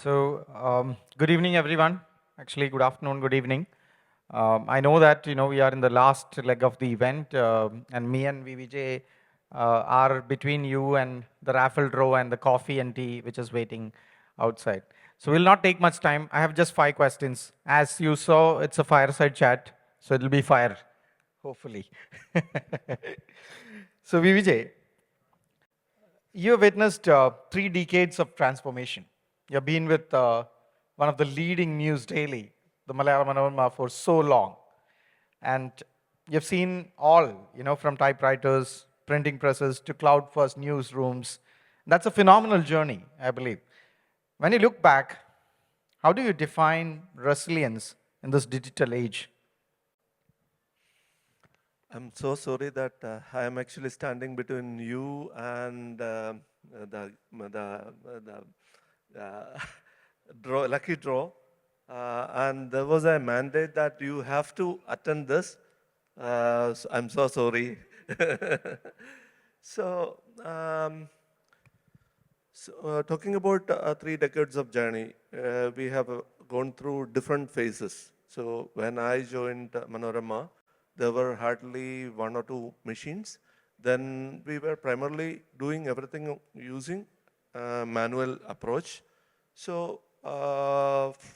Good evening, everyone. Actually, good afternoon, good evening. I know that we are in the last leg of the event, and me and VVJ are between you and the raffle draw and the coffee and tea, which is waiting outside. So we'll not take much time. I have just 5 questions. As you saw, it's a fireside chat, so it'll be fire, hopefully. So VVJ, you have witnessed 3 decades of transformation. You've been with one of the leading news daily, the Malayala Manorama, for so long. And you've seen all, from typewriters, printing presses to cloud-first newsrooms. That's a phenomenal journey, I believe. When you look back, how do you define resilience in this digital age? I'm so sorry that I am actually standing between you and the lucky draw. And there was a mandate that you have to attend this. So I'm so sorry. so, talking about 3 decades of journey, we have gone through different phases. So when I joined Manorama, there were hardly 1 or 2 machines. Then we were primarily doing everything using manual approach. So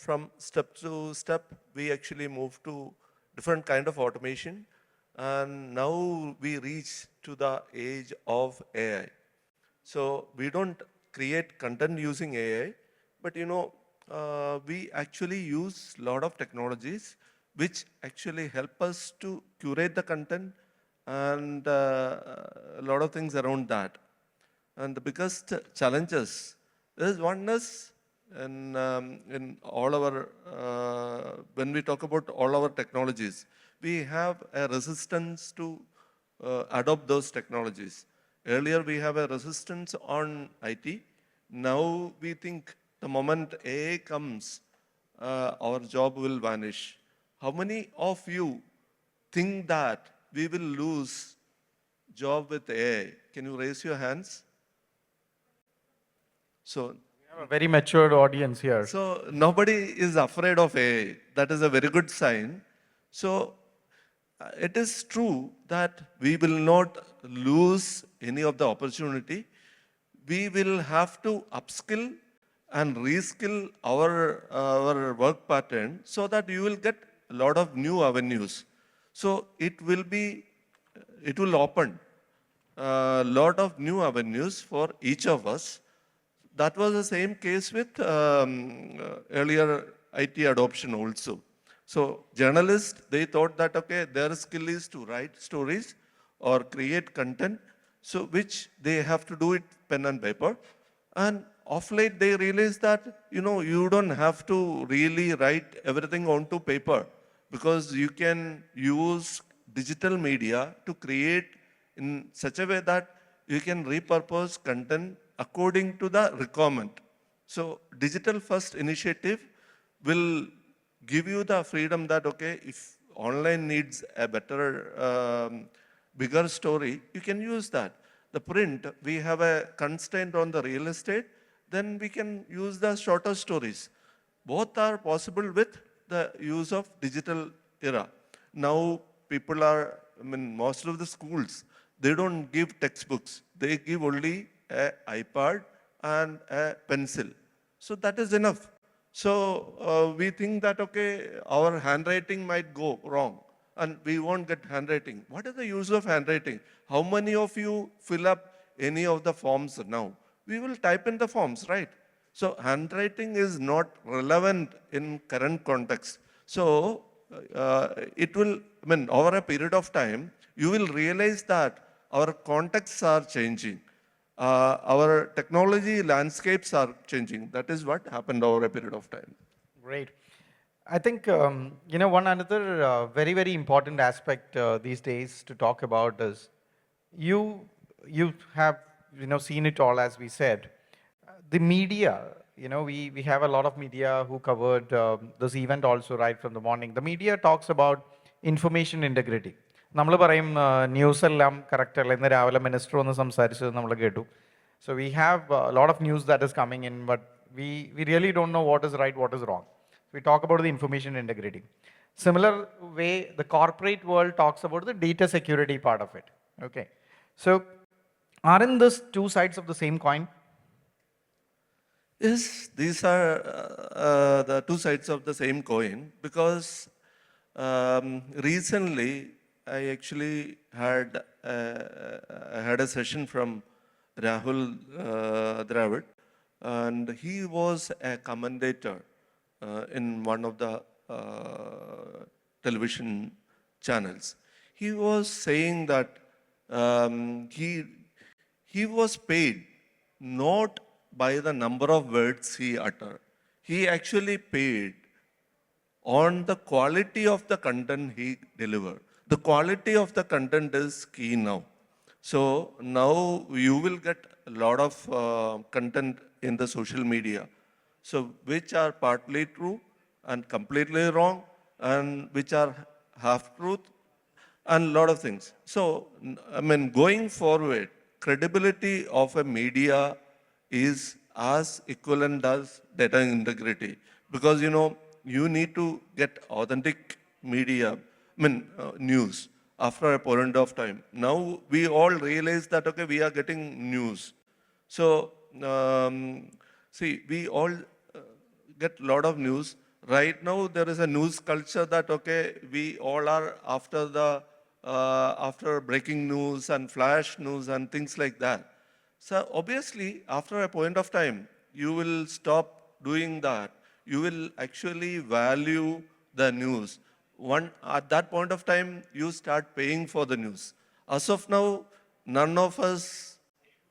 from step to step, we actually moved to different kind of automation. And now we reach to the age of AI. So we don't create content using AI, but we actually use a lot of technologies which actually help us to curate the content and a lot of things around that. And the biggest challenges is one is in all our, when we talk about all our technologies, we have a resistance to adopt those technologies. Earlier we have a resistance on IT. Now we think the moment AI comes, our job will vanish. How many of you think that we will lose job with AI? Can you raise your hands? So we have a very matured audience here. So nobody is afraid of AI. That is a very good sign. So it is true that we will not lose any of the opportunity. We will have to upskill and reskill our work pattern so that you will get a lot of new avenues. So it will open a lot of new avenues for each of us. That was the same case with earlier IT adoption also. So journalists, they thought that, okay, their skill is to write stories or create content, so which they have to do it pen and paper. And of late, they realized that, you don't have to really write everything onto paper, because you can use digital media to create in such a way that you can repurpose content according to the requirement. So digital first initiative will give you the freedom that, okay, if online needs a better, bigger story, you can use that. The print, we have a constraint on the real estate, then we can use the shorter stories. Both are possible with the use of digital era. Now people are, most of the schools, they don't give textbooks. They give only an iPad and a pencil. So that is enough. So we think that, okay, our handwriting might go wrong and we won't get handwriting. What is the use of handwriting? How many of you fill up any of the forms now? We will type in the forms, right? So handwriting is not relevant in current context. So it will, over a period of time, you will realize that our contexts are changing. Our technology landscapes are changing. That is what happened over a period of time. Great. I think, one another very, very important aspect these days to talk about is you have, seen it all, as we said. The media, we have a lot of media who covered this event also right from the morning. The media talks about information integrity. നമ്മൾ പറയും news എല്ലാം correct അല്ല. ഇന്ന് രാവിലെ minister ഒന്ന് സംസാരിച്ചത് നമ്മൾ കേട്ടു. So we have a lot of news that is coming in, but We really don't know what is right, what is wrong. We talk about the information integrity. Similar way, the corporate world talks about the data security part of it. Okay. So aren't these two sides of the same coin? Yes, these are the two sides of the same coin because recently I actually had a session from Rahul Dravid, and he was a commentator in one of the television channels. He was saying that he was paid not by the number of words he uttered. He actually paid on the quality of the content he delivered. The quality of the content is key now. So now you will get a lot of content in the social media, so which are partly true and completely wrong, and which are half truth and a lot of things. So, I mean, going forward, credibility of a media is as equivalent as data integrity, because you need to get authentic media, news after a point of time. Now we all realize that okay, we are getting news. So see, we all get a lot of news. Right now, there is a news culture that okay, we all are after breaking news and flash news and things like that. So obviously, after a point of time, you will stop doing that. You will actually value the news. At that point of time, you start paying for the news. As of now, none of us,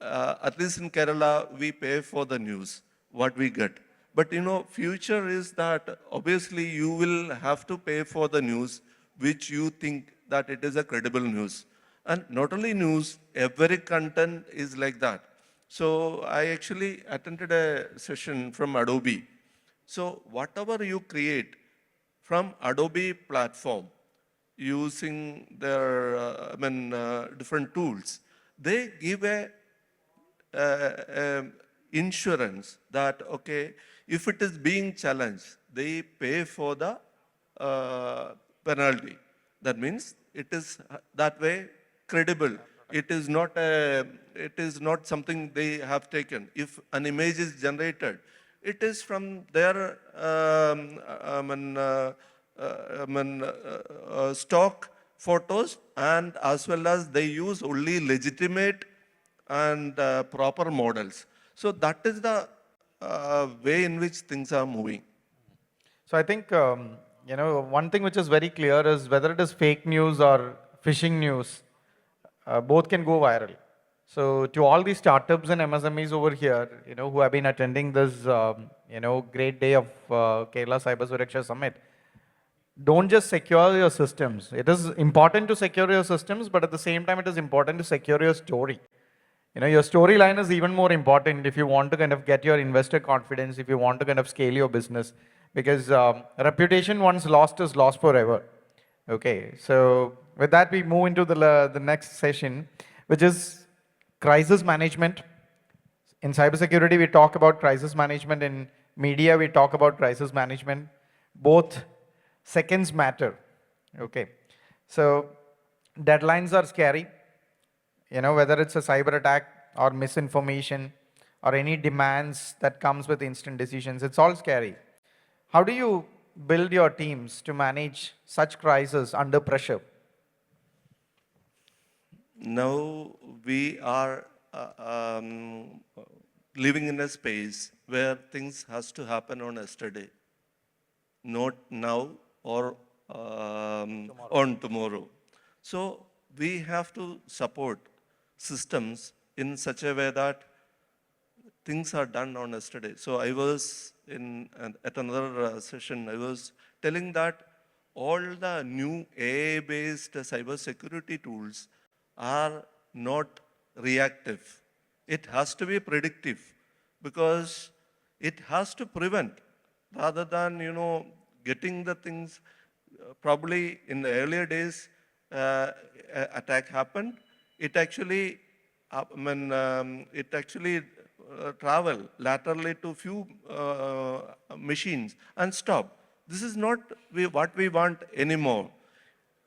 at least in Kerala, we pay for the news, what we get. But future is that obviously you will have to pay for the news which you think that it is a credible news. And not only news, every content is like that. So I actually attended a session from Adobe. So whatever you create from Adobe platform using their different tools, they give a insurance that okay, if it is being challenged, they pay for the penalty. That means it is that way credible. It is not something they have taken. If an image is generated, it is from their stock photos, and as well as they use only legitimate and proper models. So that is the way in which things are moving. So I think one thing which is very clear is whether it is fake news or phishing news, both can go viral. So to all these startups and MSMEs over here, who have been attending this, great day of Kerala Cyber Suraksha Summit, don't just secure your systems. It is important to secure your systems, but at the same time, it is important to secure your story. Your storyline is even more important if you want to kind of get your investor confidence, if you want to kind of scale your business, because reputation once lost is lost forever. Okay, so with that, we move into the next session, which is crisis management. In cybersecurity, we talk about crisis management. In media, we talk about crisis management. Both seconds matter. Okay, so deadlines are scary. Whether it's a cyber attack or misinformation or any demands that comes with instant decisions, it's all scary. How do you build your teams to manage such crises under pressure? Now we are living in a space where things has to happen on yesterday, not now or on tomorrow. So we have to support systems in such a way that things are done on yesterday. So I was at another session, I was telling that all the new AI-based cybersecurity tools are not reactive. It has to be predictive because it has to prevent rather than, getting the things. Probably in the earlier days, attack happened. It actually, it actually travel laterally to few machines and stop. This is not what we want anymore.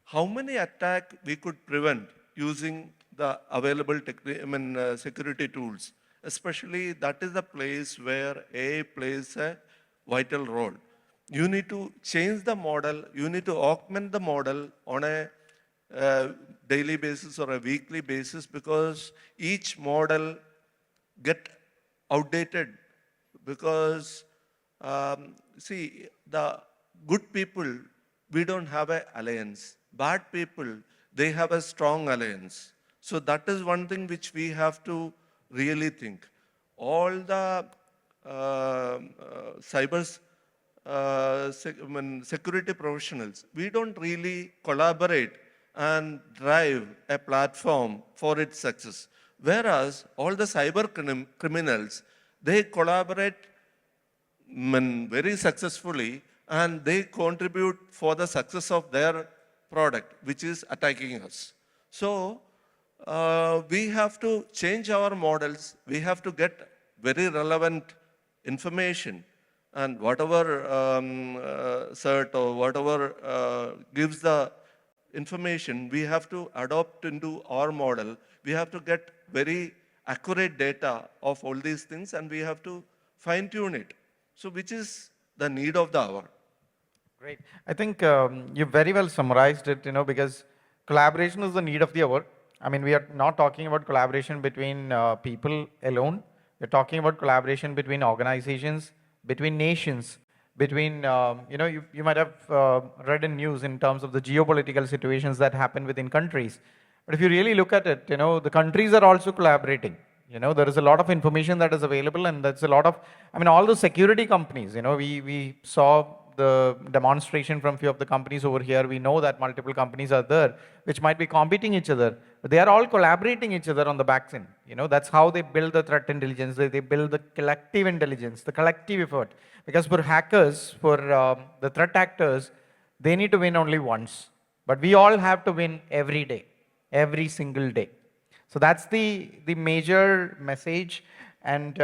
How many attack we could prevent using the available security tools? Especially that is the place where AI plays a vital role. You need to change the model. You need to augment the model on a daily basis or a weekly basis, because each model get outdated. Because see, the good people, we don't have an alliance. Bad people, they have a strong alliance. So that is one thing which we have to really think. All the security professionals, we don't really collaborate and drive a platform for its success. Whereas all the cyber criminals, they collaborate very successfully, and they contribute for the success of their product, which is attacking us. So we have to change our models. We have to get very relevant information, and whatever cert or whatever gives the information, we have to adopt into our model. We have to get very accurate data of all these things, and we have to fine tune it. So which is the need of the hour? Great. I think you very well summarized it, because collaboration is the need of the hour. I mean, we are not talking about collaboration between people alone. We're talking about collaboration between organizations, between nations, between, you might have read in news in terms of the geopolitical situations that happen within countries. But if you really look at it, the countries are also collaborating. There is a lot of information that is available, and that's a lot of, all the security companies, we saw the demonstration from few of the companies over here. We know that multiple companies are there, which might be competing each other, but they are all collaborating each other on the back end. That's how they build the threat intelligence. They build the collective intelligence, the collective effort. Because for hackers, for the threat actors, they need to win only once. But we all have to win every day, every single day. So that's the major message. And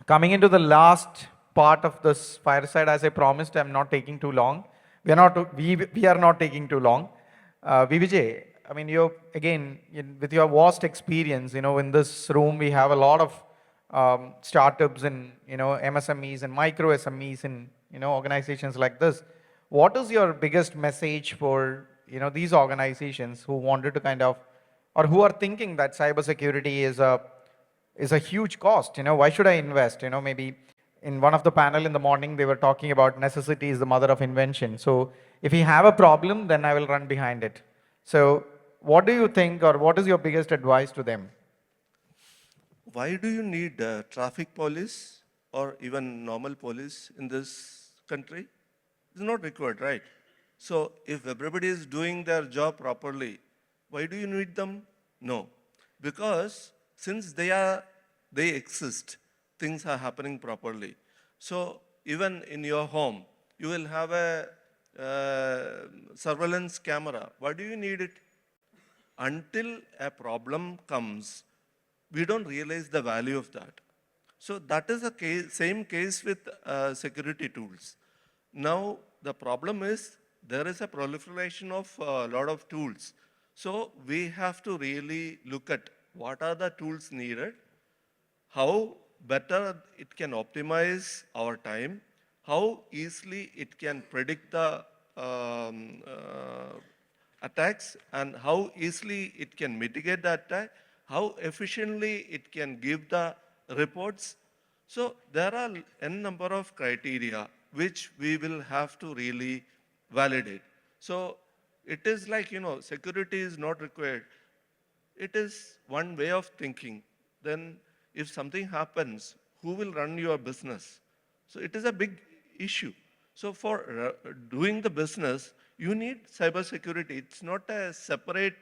coming into the last part of this fireside, as I promised, I'm not taking too long. We are not taking too long. VVJ, you again, with your vast experience, in this room we have a lot of startups and MSMEs and micro SMEs and organizations like this. What is your biggest message for these organizations who wanted to kind of, or who are thinking that cybersecurity is a huge cost? Why should I invest? Maybe in one of the panel in the morning, they were talking about necessity is the mother of invention. So if we have a problem, then I will run behind it. So what do you think, or what is your biggest advice to them? Why do you need traffic police or even normal police in this country? It's not required, right? So if everybody is doing their job properly, why do you need them? No. Because since they exist, things are happening properly. So even in your home, you will have a surveillance camera. Why do you need it? Until a problem comes, we don't realize the value of that. So that is the same case with security tools. Now the problem is there is a proliferation of a lot of tools. So we have to really look at what are the tools needed, how better it can optimize our time, how easily it can predict the attacks, and how easily it can mitigate the attack, how efficiently it can give the reports. So there are n number of criteria which we will have to really validate. So it is like, security is not required. It is one way of thinking. Then if something happens, who will run your business? So it is a big issue. So for doing the business, you need cybersecurity. It's not a separate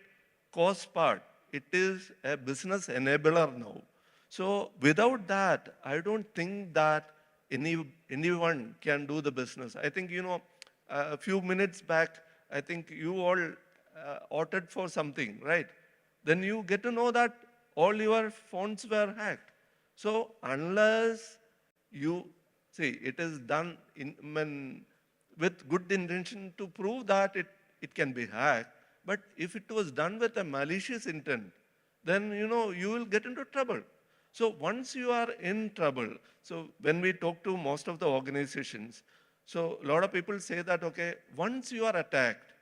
cost part. It is a business enabler now. So without that, I don't think that anyone can do the business. I think, a few minutes back, I think you all opted for something, right? Then you get to know that all your phones were hacked. So unless you see it is done with good intention to prove that it can be hacked, but if it was done with a malicious intent, then you will get into trouble. So once you are in trouble, so when we talk to most of the organizations, so a lot of people say that, okay, once you are attacked,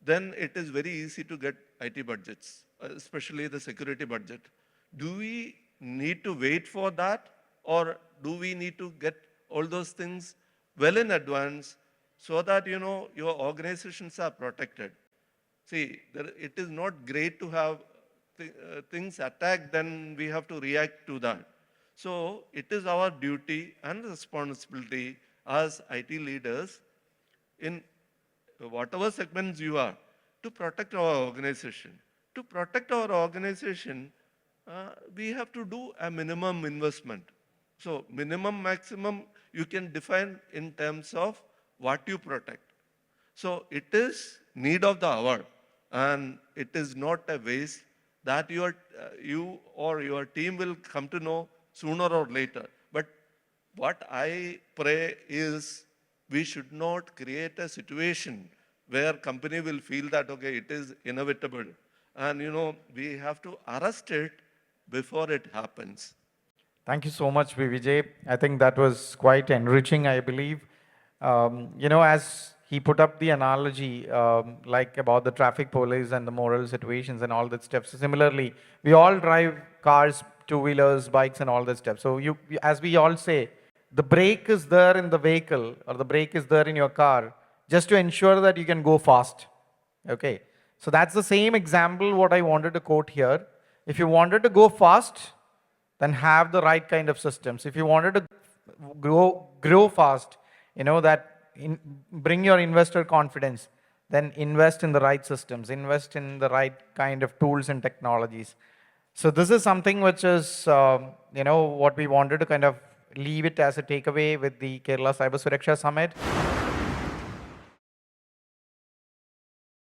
then it is very easy to get IT budgets, especially the security budget. Do we need to wait for that, or do we need to get all those things well in advance so that your organizations are protected? See, it is not great to have things attacked, then we have to react to that. So it is our duty and responsibility as IT leaders in whatever segments you are, to protect our organization. To protect our organization, we have to do a minimum investment. So minimum, maximum, you can define in terms of what you protect. So it is need of the hour, and it is not a waste that you or your team will come to know sooner or later. But what I pray is we should not create a situation where company will feel that, okay, it is inevitable. And we have to arrest it before it happens. Thank you so much, Vijay. I think that was quite enriching, I believe. As he put up the analogy, like about the traffic police and the moral situations and all that stuff. So similarly, we all drive cars, two-wheelers, bikes, and all that stuff. So as we all say, the brake is there in the vehicle, or the brake is there in your car, just to ensure that you can go fast. Okay. So that's the same example what I wanted to quote here. If you wanted to go fast, then have the right kind of systems. If you wanted to grow fast, bring your investor confidence, then invest in the right systems, invest in the right kind of tools and technologies. So this is something which is, what we wanted to kind of leave it as a takeaway with the Kerala Cyber Suraksha Summit.